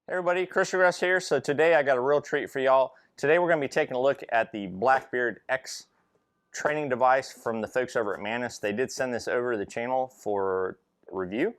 Hey everybody, Grest here. So today I got a real treat for y'all. Today we're going to be taking a look at the BlackBeardX training device from the folks over at Mantis. They did send this over to the channel for review.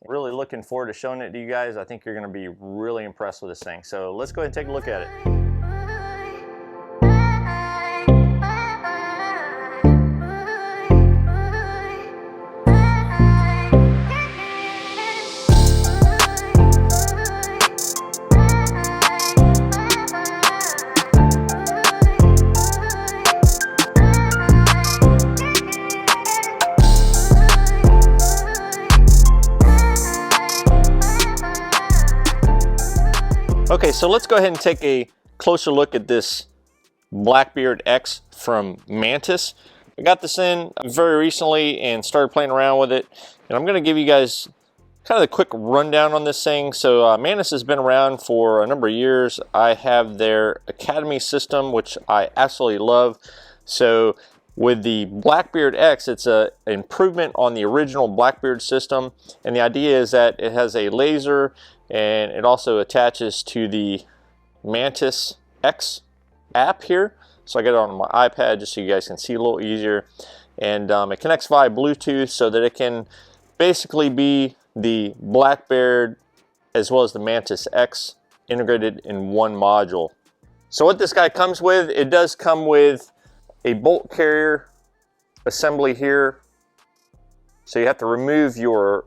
Really looking forward to showing it to you guys. I think you're going to be really impressed with this thing. So let's go ahead and take a look at it. Okay, so let's go ahead and take a closer look at this BlackBeardX from Mantis. I got this in very recently and started playing around with it. And I'm going to give you guys kind of a quick rundown on this thing. So Mantis has been around for a number of years. I have their Academy system, which I absolutely love. So with the BlackBeardX, it's an improvement on the original Blackbeard system. And the idea is that it has a laser and it also attaches to the Mantis X app here. So I got it on my iPad just so you guys can see a little easier. And it connects via Bluetooth so that it can basically be the BlackBeard as well as the Mantis X integrated in one module. So what this guy comes with, it does come with a bolt carrier assembly here. So you have to remove your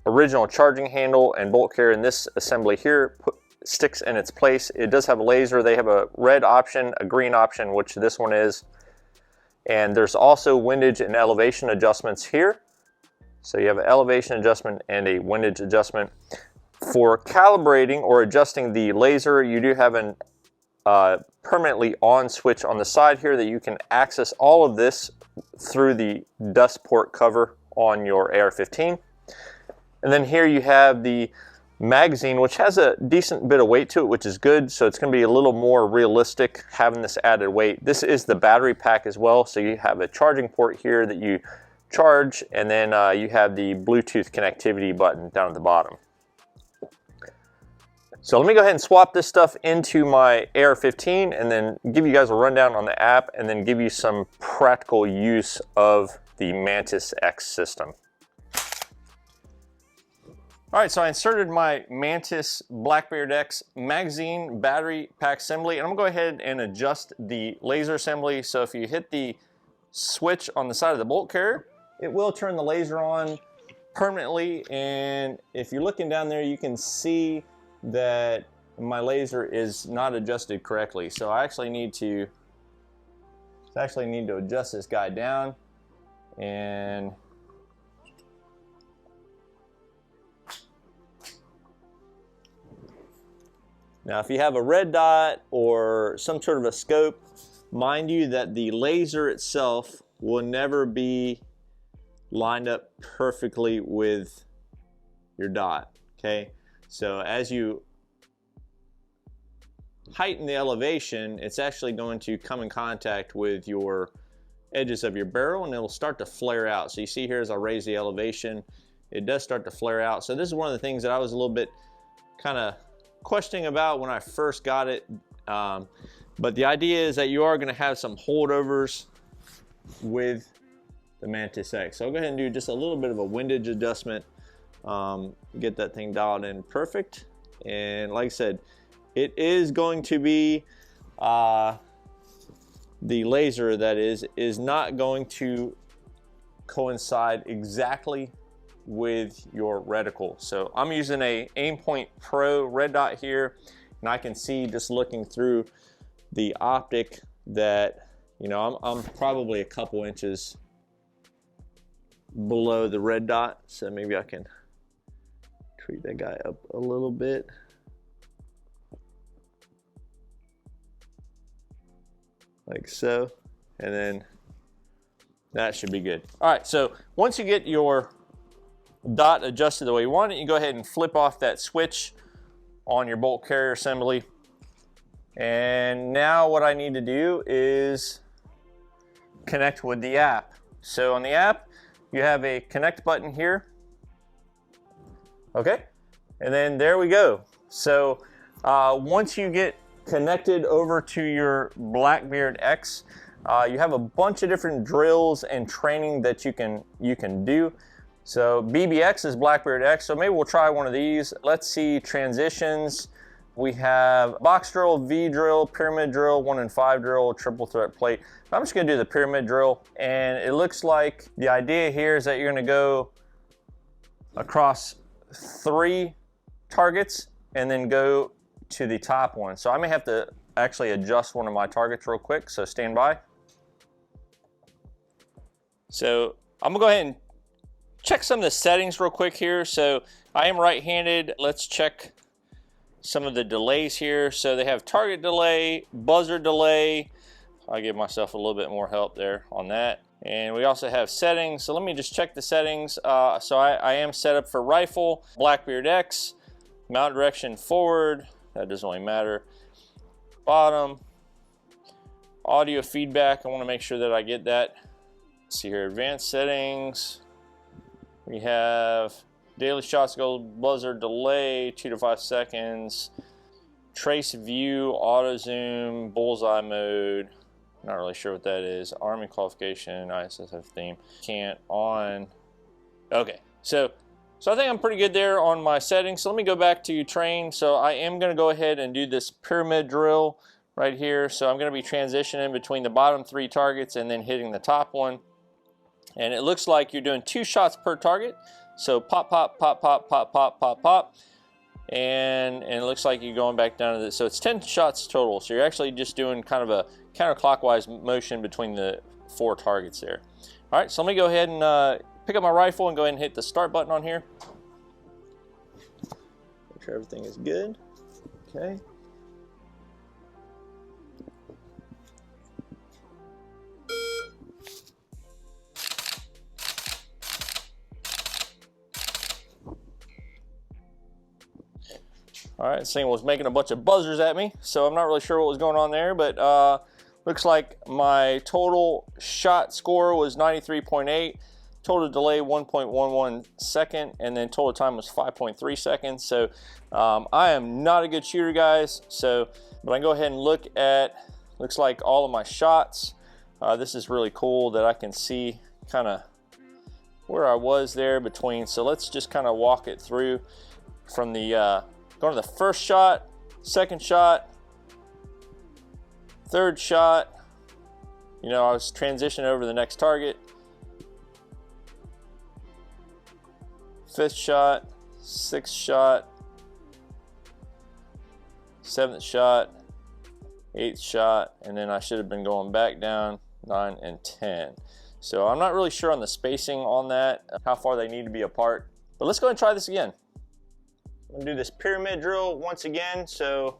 original charging handle and bolt carrier, in this assembly here sticks in its place. It does have a laser. They have a red option, a green option, which this one is. And there's also windage and elevation adjustments here. So you have an elevation adjustment and a windage adjustment. For calibrating or adjusting the laser, you do have an permanently on switch on the side here that you can access all of this through the dust port cover on your AR-15. And then here you have the magazine, which has a decent bit of weight to it, which is good. So it's going to be a little more realistic having this added weight. This is the battery pack as well. So you have a charging port here that you charge, and then you have the Bluetooth connectivity button down at the bottom. So let me go ahead and swap this stuff into my AR-15 and then give you guys a rundown on the app and then give you some practical use of the Mantis X system. All right, so I inserted my Mantis BlackBeardX magazine battery pack assembly, and I'm gonna go ahead and adjust the laser assembly. So if you hit the switch on the side of the bolt carrier, it will turn the laser on permanently. And if you're looking down there, you can see that my laser is not adjusted correctly. So I actually need to adjust this guy down. And now, if you have a red dot or some sort of a scope, mind you that the laser itself will never be lined up perfectly with your dot, okay? So as you heighten the elevation, it's actually going to come in contact with your edges of your barrel and it'll start to flare out. So you see here as I raise the elevation, it does start to flare out. So this is one of the things that I was a little bit kind of questioning about when I first got it, but the idea is that you are going to have some holdovers with the Mantis X. So I'll go ahead and do just a little bit of a windage adjustment, get that thing dialed in perfect. And like I said, it is going to be the laser that is not going to coincide exactly with your reticle. So I'm using a Aimpoint Pro red dot here, and I can see just looking through the optic that, you know, I'm probably a couple inches below the red dot. So maybe I can tweak that guy up a little bit. Like so, and then that should be good. All right, so once you get your dot adjusted the way you want it, you go ahead and flip off that switch on your bolt carrier assembly. And now what I need to do is connect with the app. So on the app, you have a connect button here. Okay, and then there we go. So once you get connected over to your BlackBeardX, you have a bunch of different drills and training that you can do. So BBX is BlackBeardX, so maybe we'll try one of these. Let's see transitions. We have box drill, V drill, pyramid drill, 1 in 5 drill, triple threat plate. I'm just gonna do the pyramid drill, and it looks like the idea here is that you're gonna go across 3 targets and then go to the top one. So I may have to actually adjust one of my targets real quick, so stand by. So I'm gonna go ahead and check some of the settings real quick here. So I am right-handed. Let's check some of the delays here. So they have target delay, buzzer delay. I'll give myself a little bit more help there on that. And we also have settings. So let me just check the settings. So I am set up for rifle, BlackBeardX, mount direction forward. That doesn't really matter. Bottom, audio feedback. I want to make sure that I get that. Let's see here, advanced settings. We have daily shots go buzzer delay, 2 to 5 seconds. Trace view, auto zoom, bullseye mode. Not really sure what that is. Army qualification, ISSF theme. Can't on. Okay, so I think I'm pretty good there on my settings. So let me go back to train. So I am going to go ahead and do this pyramid drill right here. So I'm going to be transitioning between the bottom 3 targets and then hitting the top one. And it looks like you're doing 2 shots per target. So pop, pop, pop, pop, pop, pop, pop, pop. And it looks like you're going back down to this. So it's 10 shots total. So you're actually just doing kind of a counterclockwise motion between the 4 targets there. All right, so let me go ahead and pick up my rifle and go ahead and hit the start button on here. Make sure everything is good. Okay. All right, this thing was making a bunch of buzzers at me, so I'm not really sure what was going on there, but looks like my total shot score was 93.8, total delay 1.11 second, and then total time was 5.3 seconds. So I am not a good shooter, guys. So, but I can go ahead and look at, looks like all of my shots. This is really cool that I can see kind of where I was there between. So let's just kind of walk it through from the going to the first shot, second shot, third shot. You know, I was transitioning over to the next target. Fifth shot, sixth shot, seventh shot, eighth shot, and then I should have been going back down 9 and 10. So I'm not really sure on the spacing on that, how far they need to be apart. But let's go ahead and try this again. I'm gonna do this pyramid drill once again. So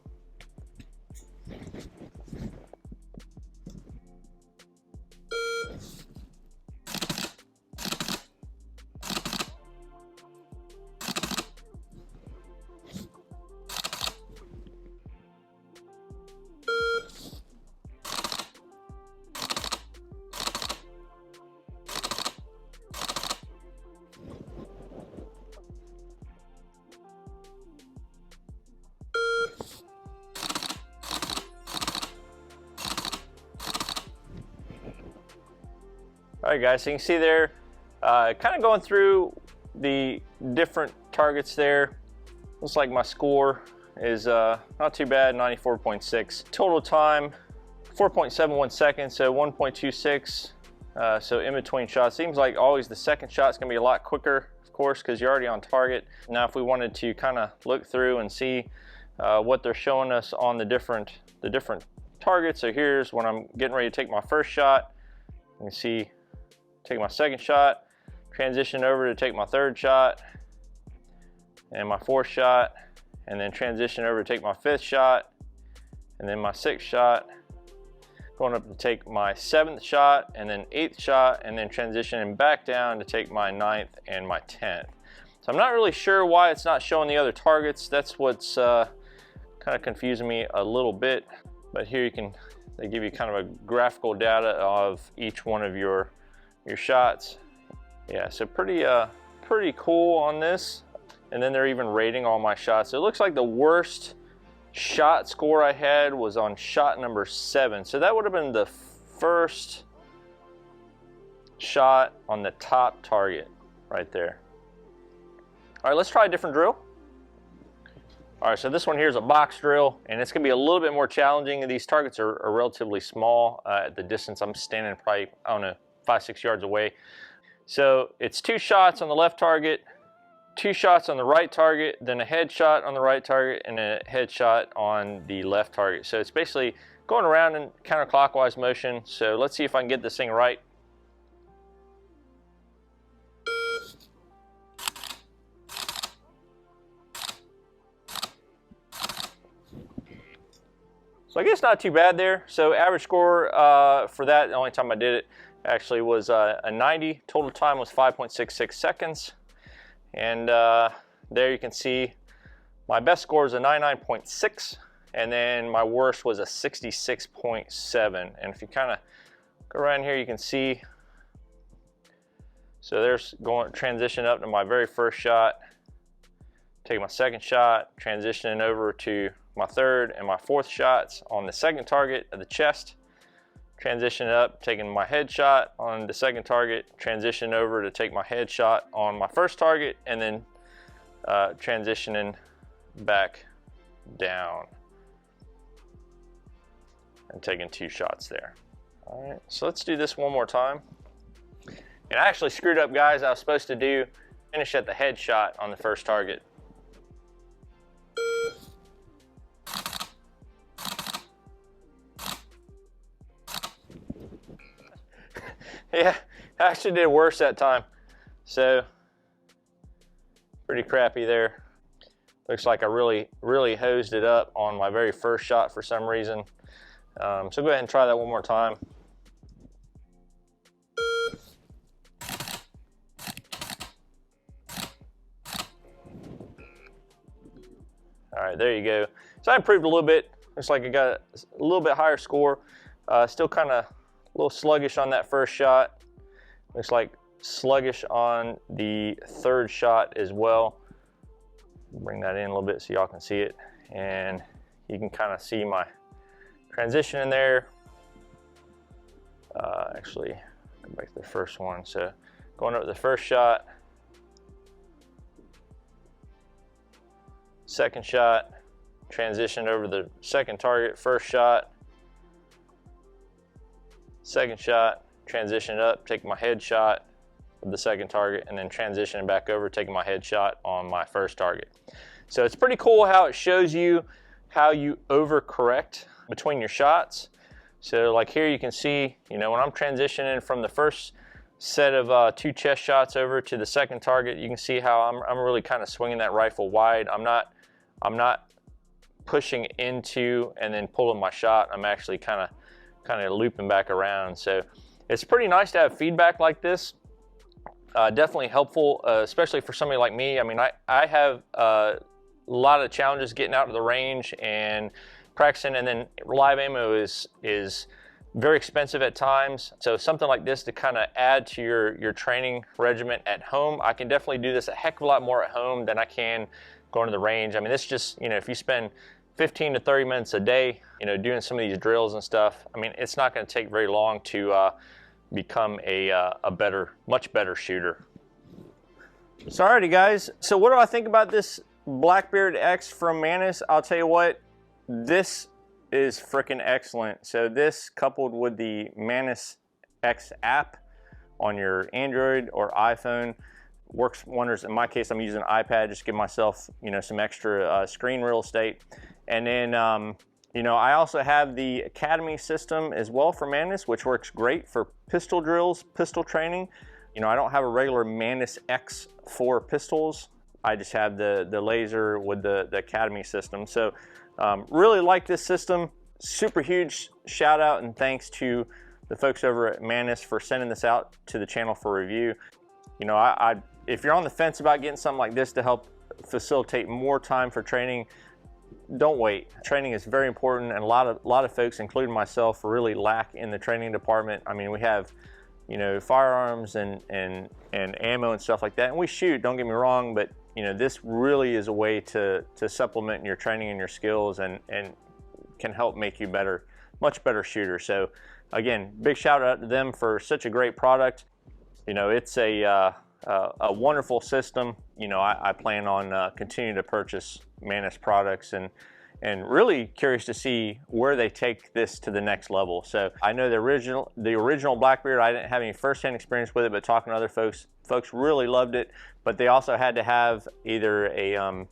all right, guys, so you can see there, kind of going through the different targets there. Looks like my score is not too bad, 94.6. Total time, 4.71 seconds, so 1.26. So in between shots, seems like always the second shot's gonna be a lot quicker, of course, because you're already on target. Now, if we wanted to kind of look through and see what they're showing us on the different targets. So here's when I'm getting ready to take my first shot. You can see, take my second shot, transition over to take my third shot, and my fourth shot, and then transition over to take my fifth shot, and then my sixth shot, going up to take my seventh shot, and then eighth shot, and then transitioning back down to take my ninth and my 10th. So I'm not really sure why it's not showing the other targets. That's what's kind of confusing me a little bit. But here they give you kind of a graphical data of each one of your shots. Yeah, so pretty cool on this. and then they're even rating all my shots. So it looks like the worst shot score I had was on shot number 7. So that would have been the first shot on the top target right there. All right, let's try a different drill. All right, so this one here is a box drill, and it's gonna be a little bit more challenging. These targets are relatively small at the distance. I'm standing probably, I don't know, 5-6 yards away. So it's 2 shots on the left target, 2 shots on the right target, then a headshot on the right target, and a headshot on the left target. So it's basically going around in counterclockwise motion. So let's see if I can get this thing right. So I guess not too bad there. So average score for that, the only time I did it actually was a 90. Total time was 5.66 seconds. And there you can see my best score is a 99.6, and then my worst was a 66.7. And if you kind of go around here, you can see, so there's going transition up to my very first shot, taking my second shot, transitioning over to my third and my fourth shots on the second target of the chest, transition up, taking my headshot on the second target, transition over to take my headshot on my first target, and then transitioning back down and taking 2 shots there. All right, so let's do this one more time. And I actually screwed up, guys. I was supposed to finish at the headshot on the first target. Yeah, I actually did worse that time. So, pretty crappy there. Looks like I really hosed it up on my very first shot for some reason. So go ahead and try that one more time. All right, there you go. So I improved a little bit. Looks like I got a little bit higher score. Still kind of a little sluggish on that first shot. Looks like sluggish on the third shot as well. Bring that in a little bit so y'all can see it. And you can kind of see my transition in there. Actually, go back to the first one. So going up to the first shot, second shot, transition over the second target, first shot, second shot, transition up, take my headshot of the second target, and then transitioning back over, taking my headshot on my first target. So it's pretty cool how it shows you how you overcorrect between your shots. So like here you can see, you know, when I'm transitioning from the first set of 2 chest shots over to the second target, you can see how I'm really kind of swinging that rifle wide. I'm not pushing into and then pulling my shot. I'm actually kind of looping back around. So it's pretty nice to have feedback like this. Definitely helpful, especially for somebody like me. I mean, I have a lot of challenges getting out to the range and practicing, and then live ammo is very expensive at times. So something like this to kind of add to your training regimen at home. I can definitely do this a heck of a lot more at home than I can going to the range. I mean, it's just, you know, if you spend 15 to 30 minutes a day, you know, doing some of these drills and stuff, I mean, it's not going to take very long to become a much better shooter. So alrighty guys, so what do I think about this BlackBeardX from Mantis? I'll tell you what, this is freaking excellent. So this coupled with the Mantis X app on your Android or iPhone works wonders. In my case, I'm using an iPad, just give myself, you know, some extra screen real estate. And then, you know, I also have the Academy system as well for Mantis, which works great for pistol drills, pistol training. You know, I don't have a regular Mantis X for pistols. I just have the laser with the Academy system. So really like this system. Super huge shout out and thanks to the folks over at Mantis for sending this out to the channel for review. You know, if you're on the fence about getting something like this to help facilitate more time for training, don't wait. Training is very important, and a lot of folks, including myself, really lack in the training department. I mean, we have, you know, firearms and ammo and stuff like that, and we shoot, don't get me wrong, but you know, this really is a way to supplement your training and your skills, and can help make you better, much better shooter. So again, big shout out to them for such a great product. You know, it's a wonderful system. You know, I plan on continuing to purchase Mantis products, and really curious to see where they take this to the next level. So I know the original Blackbeard, I didn't have any firsthand experience with it, but talking to other folks really loved it. But they also had to have either a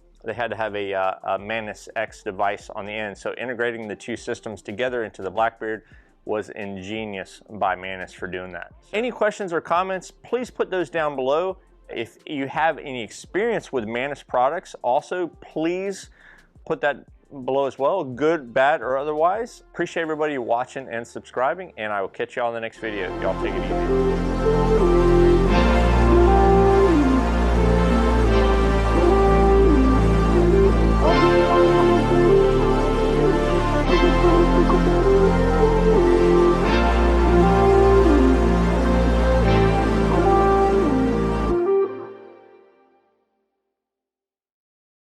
Mantis X device on the end. So integrating the two systems together into the Blackbeard was ingenious by Mantis for doing that. Any questions or comments, please put those down below. If you have any experience with Mantis products, also please put that below as well, good, bad, or otherwise. Appreciate everybody watching and subscribing, and I will catch you all in the next video. Y'all take it easy.